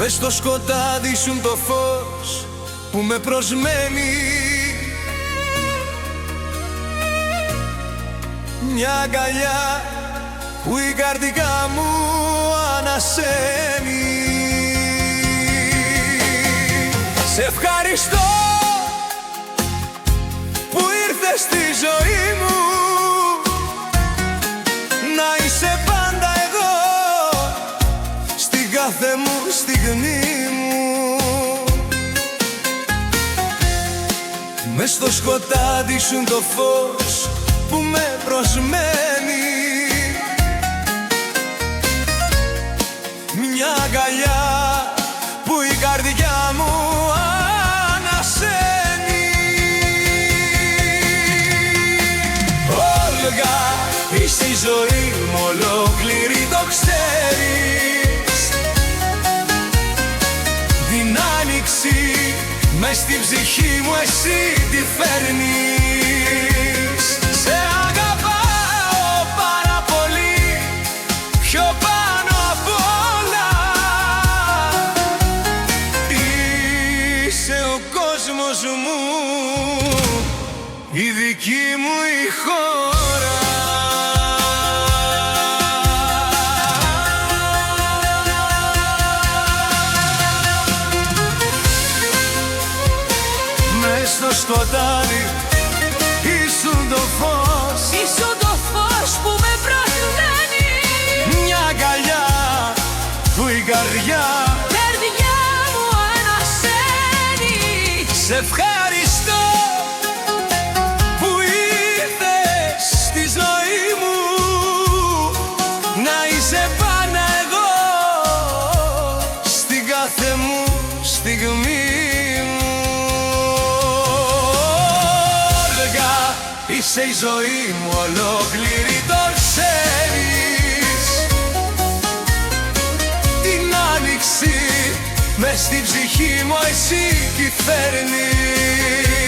Μες στο σκοτάδι σου το φως που με προσμένει, μια αγκαλιά που η καρδιά μου ανασένει. Σε ευχαριστώ που ήρθες στη ζωή μου, να είσαι πάντα εδώ στην κάθε μου στιγμή μου. Μες στο σκοτάδι σου το φως που με προσμένει, μια αγκαλιά που η καρδιά μου ανασένει. Όλγα, είσαι η ζωή μου ολόκληρη, το ξέρεις. Την άνοιξη μες στην ψυχή μου εσύ τη φέρνεις. Σε αγαπάω πάρα πολύ, πιο πάνω απ' όλα. Είσαι ο κόσμος μου, η δική μου η χώρα. Μες στο σκοτάδι ήσουν το φως, ήσουν το φως που με προσμένει, μια αγκαλιά που η καρδιά μου ανασένει. Σε ευχαριστώ που ήρθες στη ζωή μου, να είσαι πάντα εδώ στην κάθε μου στιγμή μου. Είσαι η ζωή μου ολόκληρη, το ξέρεις. Την άνοιξη μες στην ψυχή μου εσύ τη φέρνεις.